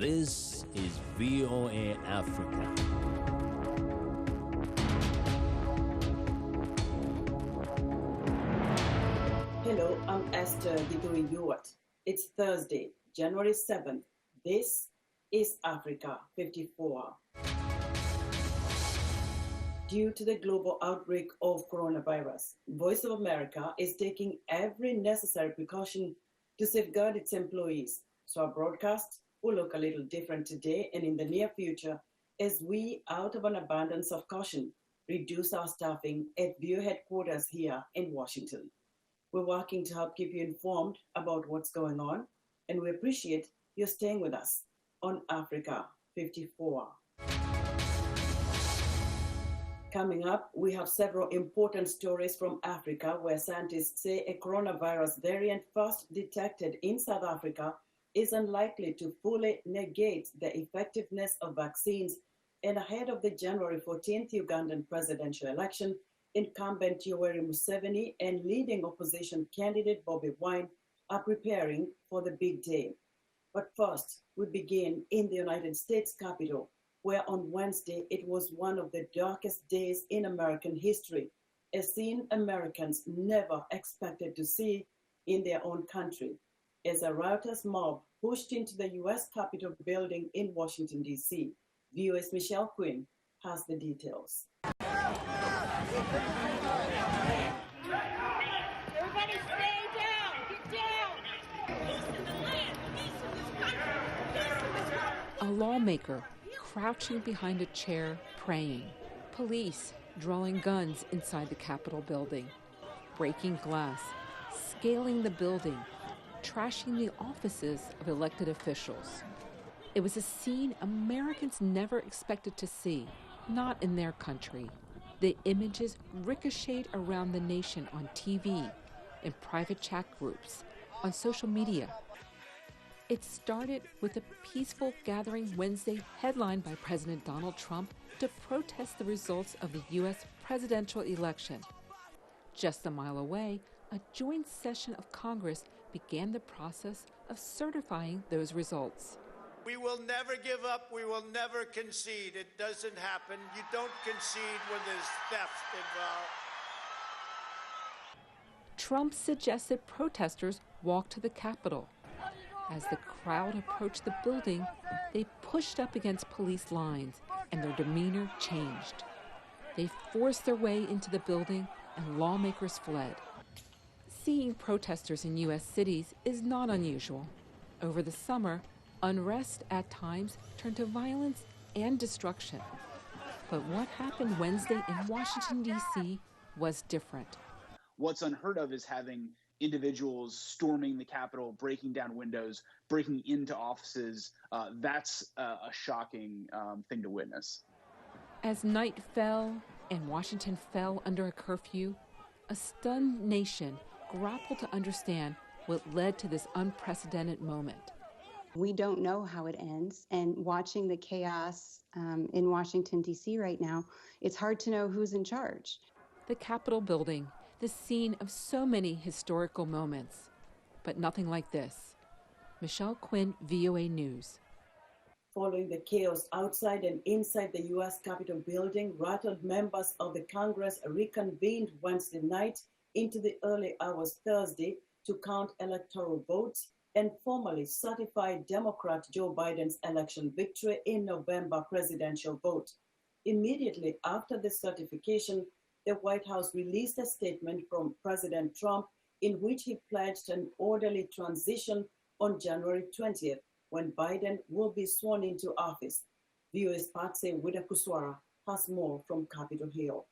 This is VOA Africa. Hello, I'm Esther Githui-Ewart. It's Thursday, January 7th. This is Africa 54. Due to the global outbreak of coronavirus, Voice of America is taking every necessary precaution to safeguard its employees. So our broadcast will look a little different today and in the near future as we, out of an abundance of caution, reduce our staffing at VOA headquarters here in Washington. We're working to help keep you informed about what's going on, and we appreciate you staying with us on Africa 54. Coming up, we have several important stories from Africa where scientists say a coronavirus variant first detected in South Africa is unlikely to fully negate the effectiveness of vaccines. And ahead of the January 14th Ugandan presidential election, incumbent Yoweri Museveni and leading opposition candidate Bobi are preparing for the big day. But first, we begin in the United States Capitol, where on Wednesday it was one of the darkest days in American history, a scene Americans never expected to see in their own country, as a riotous mob pushed into the U.S. Capitol building in Washington, D.C. VOA's Michelle Quinn has the details. Everybody stay down! Get down! A lawmaker crouching behind a chair praying. Police drawing guns inside the Capitol building, breaking glass, scaling the building, trashing the offices of elected officials. It was a scene Americans never expected to see, not in their country. The images ricocheted around the nation on TV, in private chat groups, on social media. It started with a peaceful gathering Wednesday headlined by President Donald Trump to protest the results of the U.S. presidential election. Just a mile away, a joint session of Congress began the process of certifying those results. We will never give up. We will never concede. It doesn't happen. You don't concede when there's theft involved. Trump suggested protesters walk to the Capitol. As the crowd approached the building, they pushed up against police lines, and their demeanor changed. They forced their way into the building, and lawmakers fled. Seeing protesters in U.S. cities is not unusual. Over the summer, unrest at times turned to violence and destruction. But what happened Wednesday in Washington, D.C. was different. What's unheard of is having individuals storming the Capitol, breaking down windows, breaking into offices. That's a shocking thing to witness. As night fell and Washington fell under a curfew, a stunned nation grappled to understand what led to this unprecedented moment. We don't know how it ends, and watching the chaos in Washington, D.C. right now, it's hard to know who's in charge. The Capitol building, the scene of so many historical moments, but nothing like this. Michelle Quinn, VOA News. Following the chaos outside and inside the U.S. Capitol building, rattled members of the Congress reconvened Wednesday night into the early hours Thursday to count electoral votes and formally certify Democrat Joe Biden's election victory in November presidential vote. Immediately after the certification, the White House released a statement from President Trump in which he pledged an orderly transition on January 20th, when Biden will be sworn into office. VOA's Patsy Widakuswara has more from Capitol Hill.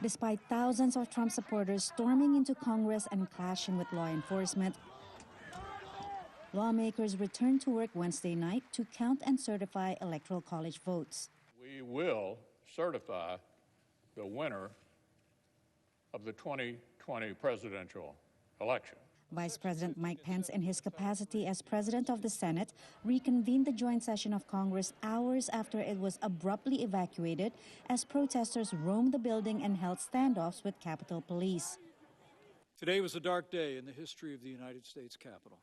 Despite thousands of Trump supporters storming into Congress and clashing with law enforcement, lawmakers returned to work Wednesday night to count and certify Electoral College votes. We will certify the winner of the 2020 presidential election. Vice President Mike Pence, in his capacity as President of the Senate, reconvened the joint session of Congress hours after it was abruptly evacuated as protesters roamed the building and held standoffs with Capitol Police. Today was a dark day in the history of the United States Capitol.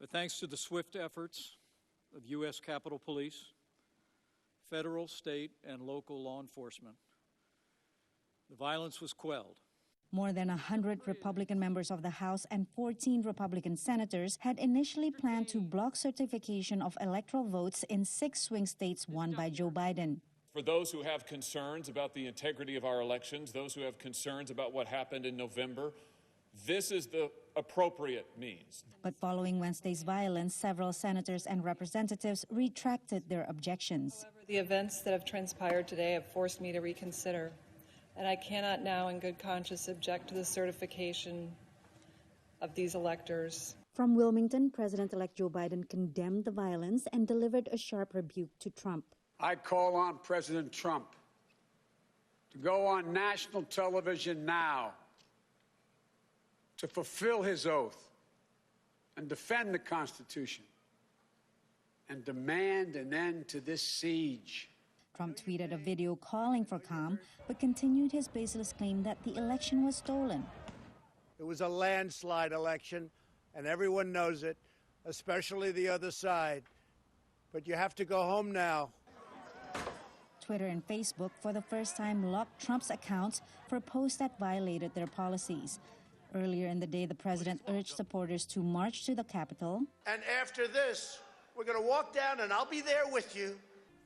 But thanks to the swift efforts of U.S. Capitol Police, federal, state, and local law enforcement, the violence was quelled. More than 100 Republican members of the House and 14 Republican senators had initially planned to block certification of electoral votes in 6 swing states won by Joe Biden. For those who have concerns about the integrity of our elections, those who have concerns about what happened in November, this is the appropriate means. But following Wednesday's violence, several senators and representatives retracted their objections. However, the events that have transpired today have forced me to reconsider, and I cannot now in good conscience object to the certification of these electors. From Wilmington, President-elect Joe Biden condemned the violence and delivered a sharp rebuke to Trump. I call on President Trump to go on national television now to fulfill his oath and defend the Constitution and demand an end to this siege. Trump tweeted a video calling for calm, but continued his baseless claim that the election was stolen. It was a landslide election, and everyone knows it, especially the other side. But you have to go home now. Twitter and Facebook, for the first time, locked Trump's accounts for posts that violated their policies. Earlier in the day, the president urged supporters to march to the Capitol. And after this, we're going to walk down, and I'll be there with you,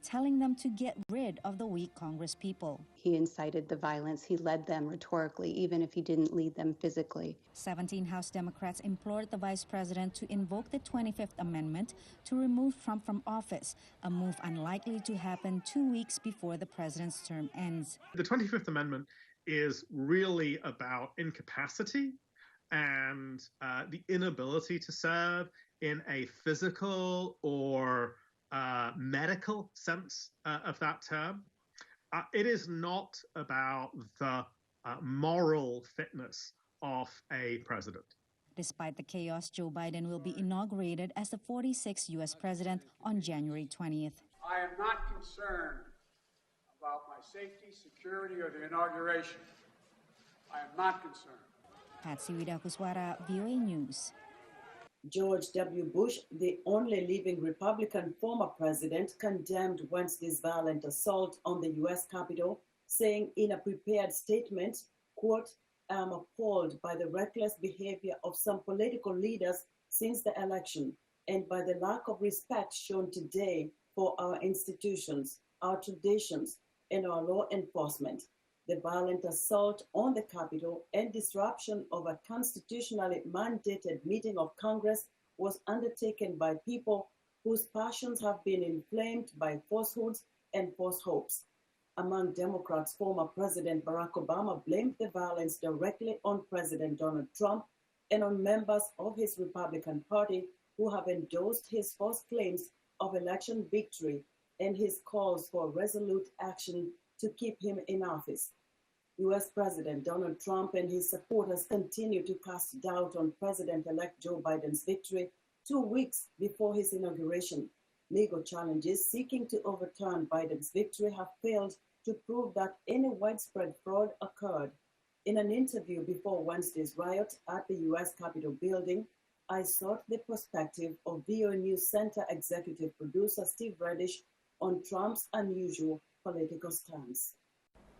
telling them to get rid of the weak Congress people. He incited the violence. He led them rhetorically, even if he didn't lead them physically. 17 House Democrats implored the vice president to invoke the 25th Amendment to remove Trump from office, a move unlikely to happen 2 weeks before the president's term ends. The 25th Amendment is really about incapacity and the inability to serve in a physical or medical sense of that term. It is not about the moral fitness of a president. Despite the chaos, Joe Biden will be inaugurated as the 46th U.S. president on January 20th. I am not concerned about my safety, security, or the inauguration. I am not concerned. Patsy Widakuswara, VOA News. George W. Bush, the only living Republican former president, condemned Wednesday's violent assault on the U.S. Capitol, saying in a prepared statement, quote, "I am appalled by the reckless behavior of some political leaders since the election and by the lack of respect shown today for our institutions, our traditions, and our law enforcement. The violent assault on the Capitol and disruption of a constitutionally mandated meeting of Congress was undertaken by people whose passions have been inflamed by falsehoods and false hopes." Among Democrats, former President Barack Obama blamed the violence directly on President Donald Trump and on members of his Republican Party who have endorsed his false claims of election victory and his calls for resolute action to keep him in office. U.S. President Donald Trump and his supporters continue to cast doubt on President-elect Joe Biden's victory 2 weeks before his inauguration. Legal challenges seeking to overturn Biden's victory have failed to prove that any widespread fraud occurred. In an interview before Wednesday's riot at the U.S. Capitol building, I sought the perspective of VOA News Center executive producer Steve Reddish on Trump's unusual political stance.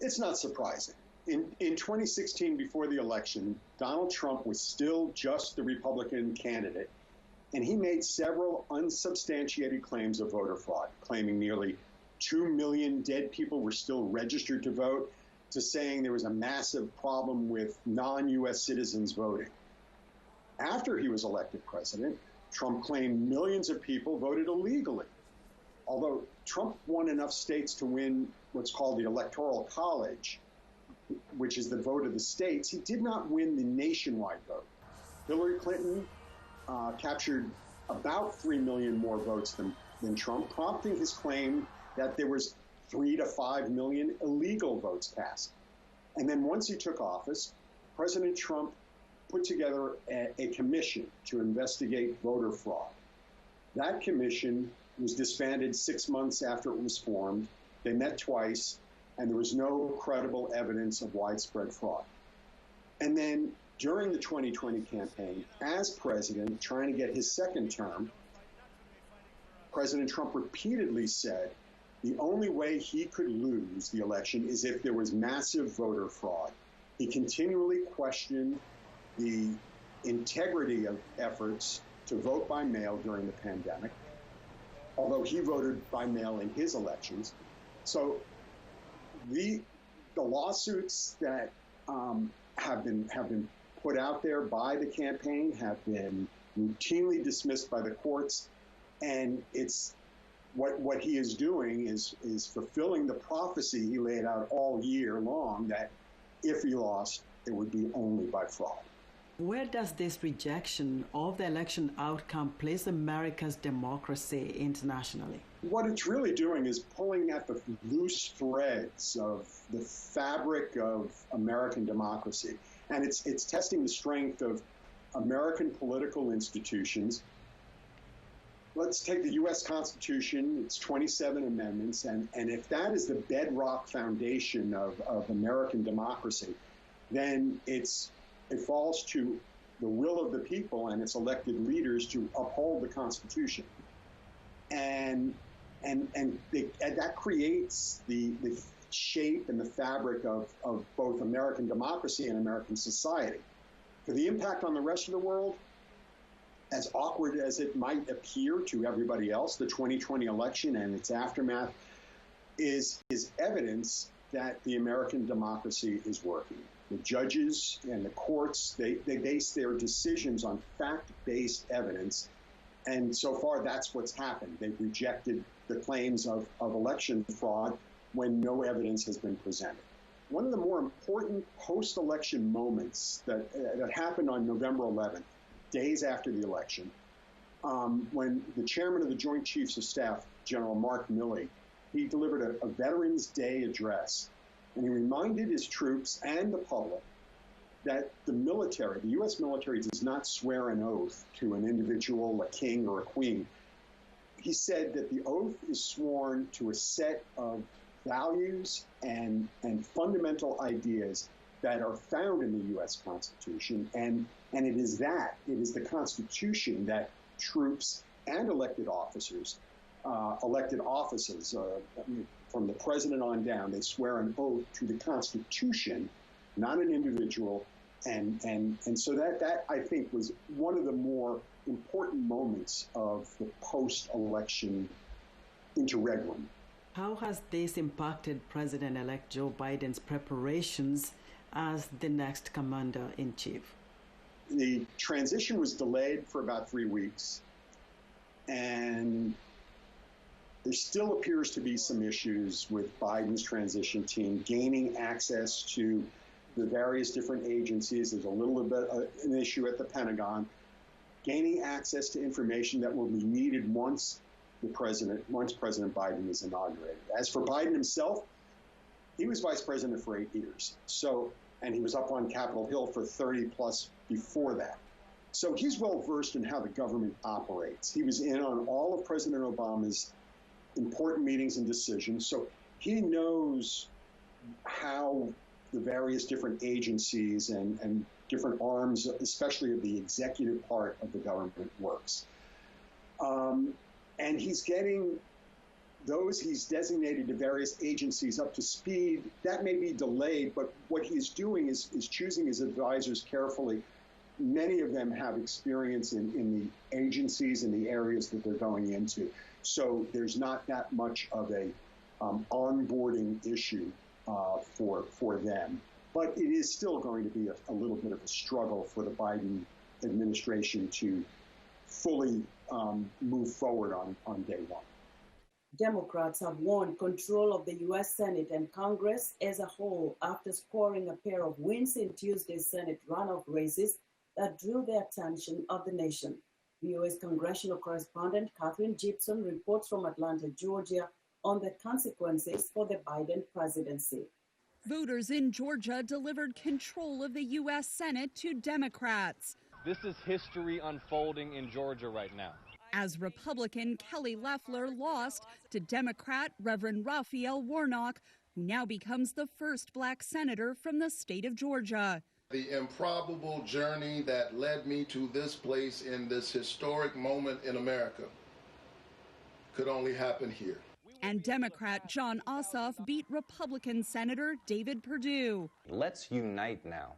It's not surprising. In 2016, before the election, Donald Trump was still just the Republican candidate, and he made several unsubstantiated claims of voter fraud, claiming nearly 2 million dead people were still registered to vote, to saying there was a massive problem with non-U.S. citizens voting. After he was elected president, Trump claimed millions of people voted illegally. Although Trump won enough states to win what's called the electoral college, which is the vote of the states, he did not win the nationwide vote. Hillary Clinton captured about 3 million more votes than Trump, prompting his claim that there was 3 to 5 million illegal votes cast. And then once he took office, President Trump put together a commission to investigate voter fraud. That commission was disbanded 6 months after it was formed. They met twice, and there was no credible evidence of widespread fraud. And then during the 2020 campaign, as president, trying to get his second term, President Trump repeatedly said the only way he could lose the election is if there was massive voter fraud. He continually questioned the integrity of efforts to vote by mail during the pandemic, although he voted by mail in his elections. So the lawsuits that have been put out there by the campaign have been routinely dismissed by the courts, and it's what he is doing is fulfilling the prophecy he laid out all year long that if he lost, it would be only by fraud. Where does this rejection of the election outcome place America's democracy internationally? What it's really doing is pulling at the loose threads of the fabric of American democracy. And it's testing the strength of American political institutions. Let's take the U.S. Constitution, its 27 amendments, and if that is the bedrock foundation of American democracy, then it falls to the will of the people and its elected leaders to uphold the Constitution. And that creates the shape and the fabric of both American democracy and American society. For the impact on the rest of the world, as awkward as it might appear to everybody else, the 2020 election and its aftermath is evidence that the American democracy is working. The judges and the courts, they base their decisions on fact-based evidence. And so far, that's what's happened. They've rejected the claims of election fraud when no evidence has been presented. One of the more important post-election moments that happened on November 11th, days after the election, when the chairman of the Joint Chiefs of Staff, General Mark Milley, he delivered a Veterans Day address, and he reminded his troops and the public that the military, the U.S. military, does not swear an oath to an individual, a king or a queen. He said that the oath is sworn to a set of values and fundamental ideas that are found in the U.S. Constitution, and it is the Constitution that troops and elected officers, from the president on down, they swear an oath to the Constitution, not an individual, and so that I think was one of the more important moments of the post-election interregnum. How has this impacted President-elect Joe Biden's preparations as the next commander-in-chief? The transition was delayed for about 3 weeks, and there still appears to be some issues with Biden's transition team gaining access to the various different agencies. There's a little bit an issue at the Pentagon, gaining access to information that will be needed once President Biden is inaugurated. As for Biden himself, he was vice president for 8 years. And he was up on Capitol Hill for 30 plus before that. So he's well versed in how the government operates. He was in on all of President Obama's important meetings and decisions. So he knows how the various different agencies and different arms, especially of the executive part of the government, works. And he's getting those he's designated to various agencies up to speed. That may be delayed, but what he's doing is choosing his advisors carefully. Many of them have experience in the agencies and the areas that they're going into. So there's not that much of a onboarding issue for them. But it is still going to be a little bit of a struggle for the Biden administration to fully move forward on day one. Democrats have won control of the U.S. Senate and Congress as a whole after scoring a pair of wins in Tuesday's Senate runoff races that drew the attention of the nation. VOA's congressional correspondent Katherine Gypson reports from Atlanta, Georgia, on the consequences for the Biden presidency. Voters in Georgia delivered control of the U.S. Senate to Democrats. This is history unfolding in Georgia right now. As Republican Kelly Loeffler lost to Democrat Reverend Raphael Warnock, who now becomes the first black senator from the state of Georgia. The improbable journey that led me to this place in this historic moment in America could only happen here. And Democrat John Ossoff beat Republican Senator David Perdue. Let's unite now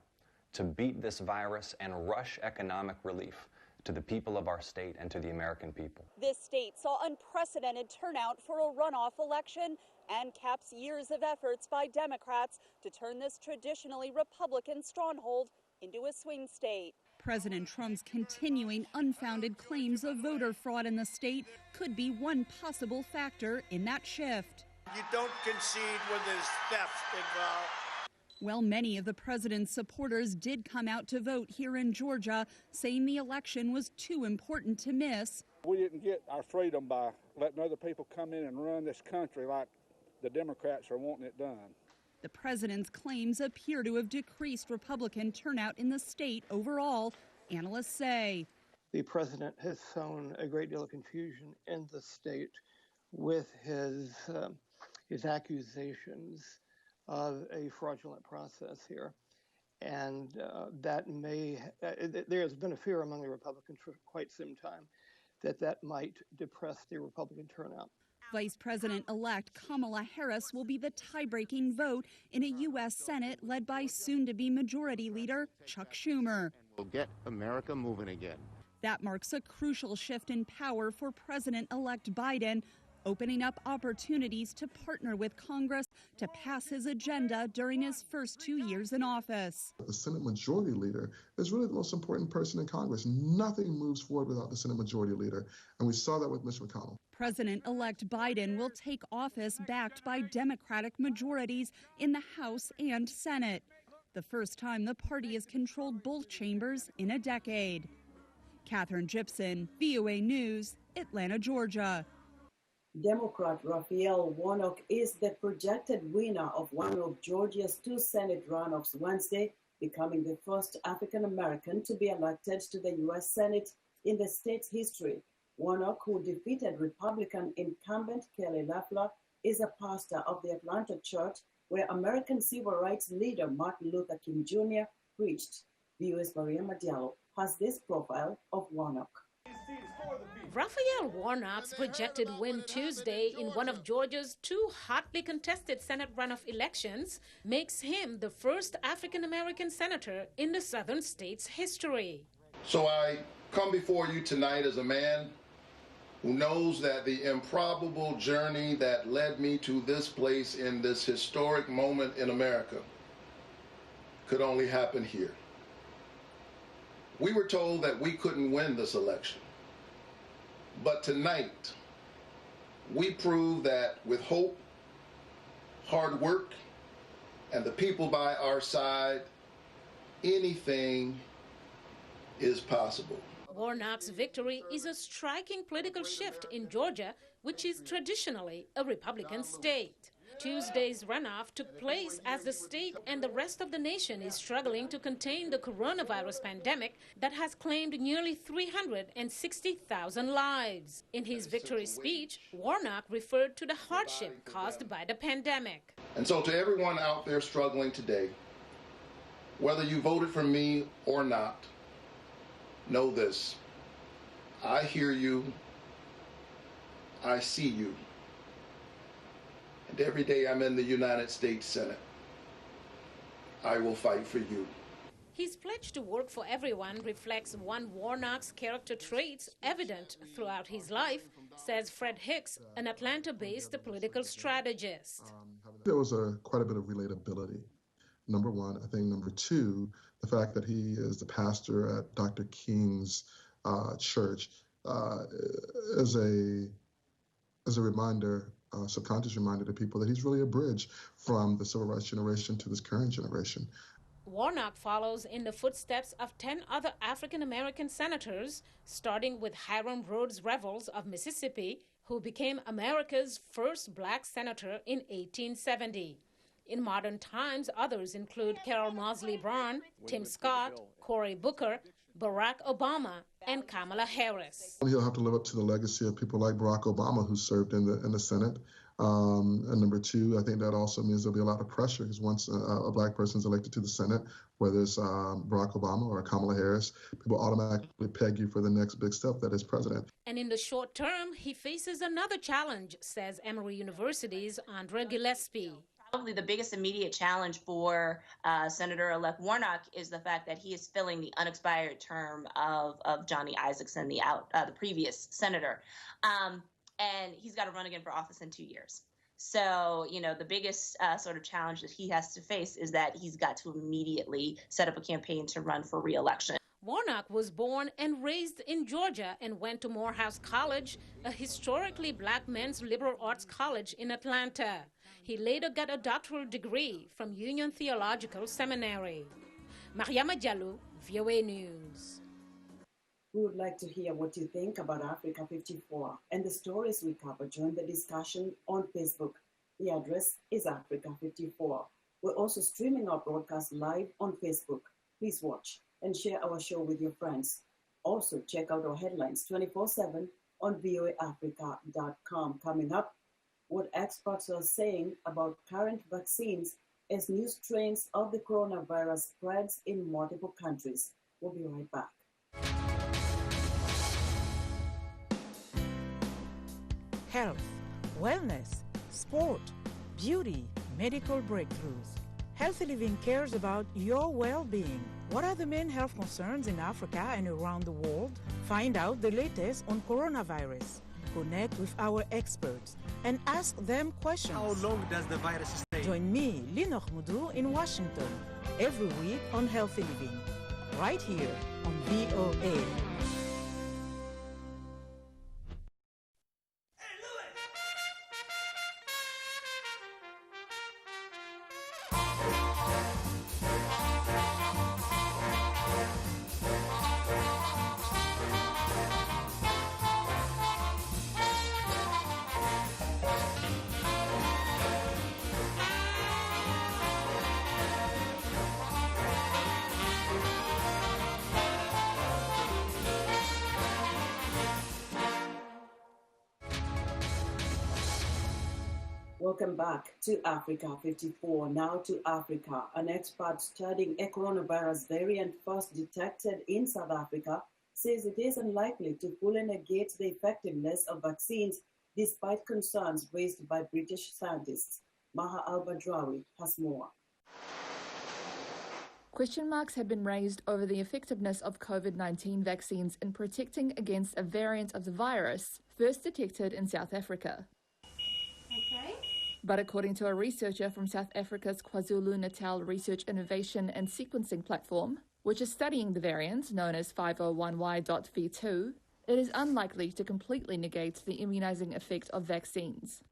to beat this virus and rush economic relief to the people of our state and to the American people. This state saw unprecedented turnout for a runoff election and caps years of efforts by Democrats to turn this traditionally Republican stronghold into a swing state. President Trump's continuing unfounded claims of voter fraud in the state could be one possible factor in that shift. You don't concede when there's theft involved. Well, many of the president's supporters did come out to vote here in Georgia, saying the election was too important to miss. We didn't get our freedom by letting other people come in and run this country like the Democrats are wanting it done. The president's claims appear to have decreased Republican turnout in the state overall, analysts say. The president has sown a great deal of confusion in the state with his accusations of a fraudulent process here. And there has been a fear among the Republicans for quite some time that might depress the Republican turnout. Vice President-elect Kamala Harris will be the tie-breaking vote in a U.S. Senate led by soon-to-be Majority Leader Chuck Schumer. We'll get America moving again. That marks a crucial shift in power for President-elect Biden, opening up opportunities to partner with Congress to pass his agenda during his first 2 years in office. The Senate Majority Leader is really the most important person in Congress. Nothing moves forward without the Senate Majority Leader, and we saw that with Mitch McConnell. President-elect Biden will take office backed by Democratic majorities in the House and Senate, the first time the party has controlled both chambers in a decade. Katherine Gypson, VOA News, Atlanta, Georgia. Democrat Raphael Warnock is the projected winner of one of Georgia's 2 Senate runoffs Wednesday, becoming the first African-American to be elected to the U.S. Senate in the state's history. Warnock, who defeated Republican incumbent Kelly Loeffler, is a pastor of the Atlanta church where American civil rights leader Martin Luther King Jr. preached. VOA's Maria Madiallo has this profile of Warnock. Raphael Warnock's projected win Tuesday in one of Georgia's 2 hotly contested Senate runoff elections makes him the first African-American senator in the southern state's history. So I come before you tonight as a man who knows that the improbable journey that led me to this place in this historic moment in America could only happen here. We were told that we couldn't win this election. But tonight, we prove that with hope, hard work, and the people by our side, anything is possible. Warnock's victory is a striking political shift in Georgia, which is traditionally a Republican state. Tuesday's runoff took place as the state and the rest of the nation is struggling to contain the coronavirus pandemic that has claimed nearly 360,000 lives. In his victory speech, Warnock referred to the hardship caused by the pandemic. And so to everyone out there struggling today, whether you voted for me or not, know this: I hear you, I see you. And every day I'm in the United States Senate, I will fight for you. His pledge to work for everyone reflects one Warnock's character traits evident throughout his life, says Fred Hicks, an Atlanta-based political strategist. There was quite a bit of relatability. Number one. I think number two, the fact that he is the pastor at Dr. King's church is a reminder, subconscious reminder to people that he's really a bridge from the civil rights generation to this current generation. Warnock follows in the footsteps of 10 other African-American senators, starting with Hiram Rhodes Revels of Mississippi, who became America's first black senator in 1870. In modern times, others include Carol Moseley Braun, Tim Scott, Cory Booker, Barack Obama, and Kamala Harris. He'll have to live up to the legacy of people like Barack Obama, who served in the Senate, And number two, I think that also means there'll be a lot of pressure because once a Black person is elected to the Senate, whether it's Barack Obama or Kamala Harris, people automatically peg you for the next big step, that is president. And in the short term, he faces another challenge, says Emory University's Andre Gillespie. Probably the biggest immediate challenge for Senator-elect Warnock is the fact that he is filling the unexpired term of Johnny Isakson, the previous senator. And he's got to run again for office in 2 years. So, the biggest sort of challenge that he has to face is that he's got to immediately set up a campaign to run for re-election. Warnock was born and raised in Georgia and went to Morehouse College, a historically Black men's liberal arts college in Atlanta. He later got a doctoral degree from Union Theological Seminary. Mariama Diallo, VOA News. We would like to hear what you think about Africa 54 and the stories we cover. Join the discussion on Facebook. The address is Africa 54. We're also streaming our broadcast live on Facebook. Please watch and share our show with your friends. Also, check out our headlines 24/7 on voaafrica.com. Coming up, what experts are saying about current vaccines as new strains of the coronavirus spreads in multiple countries. We'll be right back. Health, wellness, sport, beauty, medical breakthroughs. Healthy Living cares about your well-being. What are the main health concerns in Africa and around the world? Find out the latest on coronavirus. Connect with our experts and ask them questions. How long does the virus stay? Join me, Linoch Mudu, in Washington, every week on Healthy Living, right here on VOA. Welcome back to Africa 54. Now to Africa. An expert studying a coronavirus variant first detected in South Africa says it is unlikely to fully negate the effectiveness of vaccines despite concerns raised by British scientists. Maha Al-Badrawi has more. Question marks have been raised over the effectiveness of COVID-19 vaccines in protecting against a variant of the virus first detected in South Africa. But according to a researcher from South Africa's KwaZulu-Natal Research Innovation and Sequencing Platform, which is studying the variant known as 501Y.V2, it is unlikely to completely negate the immunizing effect of vaccines.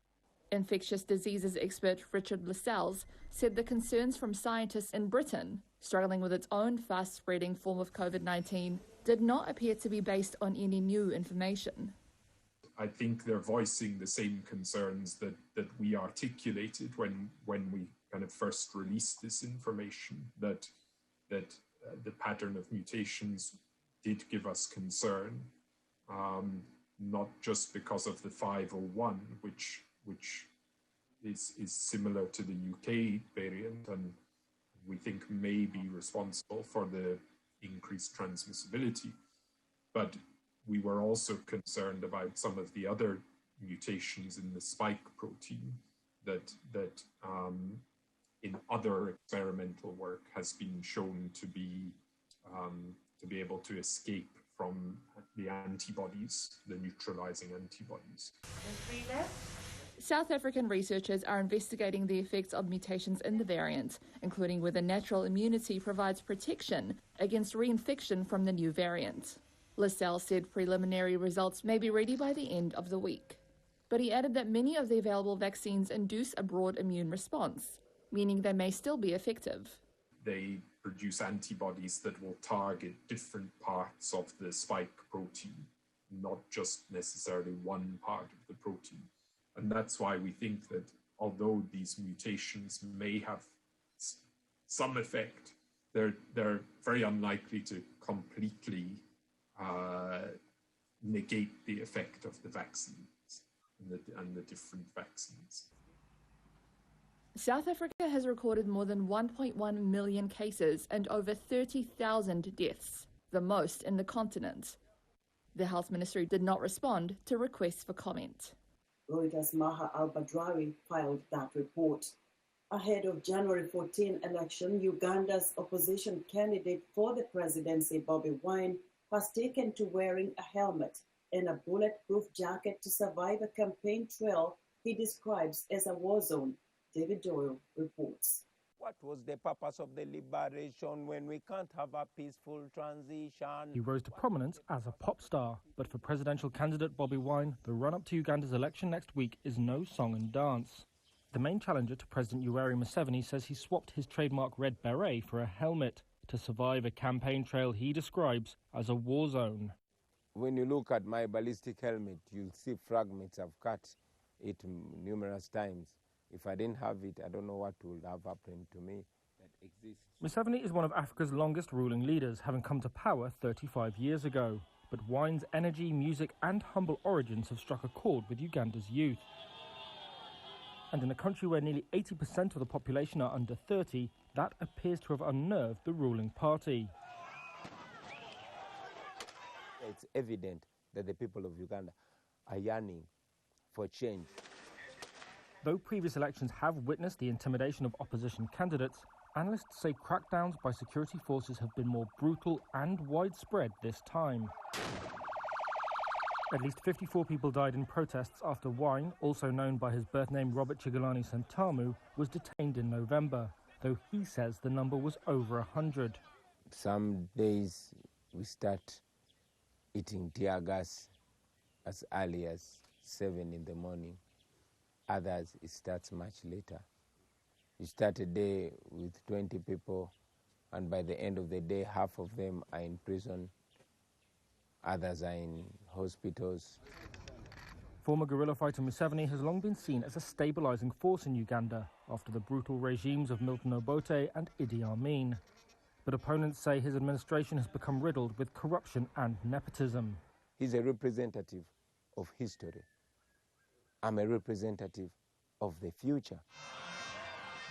Infectious diseases expert Richard Lascelles said the concerns from scientists in Britain, struggling with its own fast-spreading form of COVID-19, did not appear to be based on any new information. I think they're voicing the same concerns that we articulated when we kind of first released this information, that the pattern of mutations did give us concern, not just because of the 501, which is similar to the UK variant and we think may be responsible for the increased transmissibility, but we were also concerned about some of the other mutations in the spike protein that in other experimental work has been shown to be able to escape from the antibodies, the neutralizing antibodies. South African researchers are investigating the effects of mutations in the variant, including whether natural immunity provides protection against reinfection from the new variant. Lascelles said preliminary results may be ready by the end of the week. But he added that many of the available vaccines induce a broad immune response, meaning they may still be effective. They produce antibodies that will target different parts of the spike protein, not just necessarily one part of the protein. And that's why we think that although these mutations may have some effect, they're very unlikely to completely negate the effect of the vaccines. and the different vaccines. South Africa has recorded more than 1.1 million cases and over 30,000 deaths, the most in the continent. The health ministry did not respond to requests for comment. Reuters' Maha al-Badrawi filed that report. Ahead of January 14 election, Uganda's opposition candidate for the presidency, Bobi Wine, has taken to wearing a helmet and a bulletproof jacket to survive a campaign trail he describes as a war zone. David Doyle reports. What was the purpose of the liberation when we can't have a peaceful transition? He rose to prominence as a pop star, but for presidential candidate Bobi Wine, the run-up to Uganda's election next week is no song and dance. The main challenger to President Yoweri Museveni says he swapped his trademark red beret for a helmet to survive a campaign trail he describes as a war zone. When you look at my ballistic helmet, you'll see fragments. I've cut it numerous times. If I didn't have it, I don't know what would have happened to me. That exists. Museveni is one of Africa's longest ruling leaders, having come to power 35 years ago. But Wine's energy, music and humble origins have struck a chord with Uganda's youth. And in a country where nearly 80% of the population are under 30, that appears to have unnerved the ruling party. It's evident that the people of Uganda are yearning for change. Though previous elections have witnessed the intimidation of opposition candidates, analysts say crackdowns by security forces have been more brutal and widespread this time. At least 54 people died in protests after Wine, also known by his birth name Robert Chigulani Sentamu, was detained in November, though he says the number was over 100. Some days we start eating tear gas as early as 7 in the morning. Others, it starts much later. You start a day with 20 people, and by the end of the day, half of them are in prison. Others are in hospitals. Former guerrilla fighter Museveni has long been seen as a stabilizing force in Uganda after the brutal regimes of Milton Obote and Idi Amin. But opponents say his administration has become riddled with corruption and nepotism. He's a representative of history. I'm a representative of the future.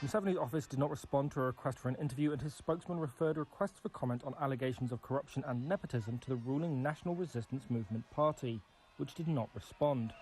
Museveni's office did not respond to a request for an interview, and his spokesman referred requests for comment on allegations of corruption and nepotism to the ruling National Resistance Movement Party, which did not respond.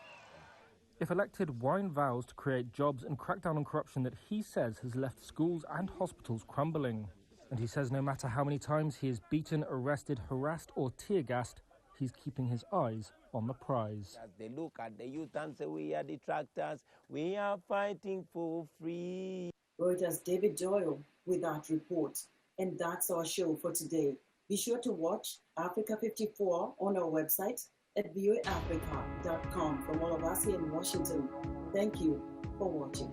If elected, Wine vows to create jobs and crack down on corruption that he says has left schools and hospitals crumbling. And he says no matter how many times he is beaten, arrested, harassed or tear-gassed, he's keeping his eyes on the prize. As they look at the youth and say, we are detractors, we are fighting for free. Reuters' David Doyle with that report. And that's our show for today. Be sure to watch Africa 54 on our website at voaafrica.com. From all of us here in Washington, thank you for watching.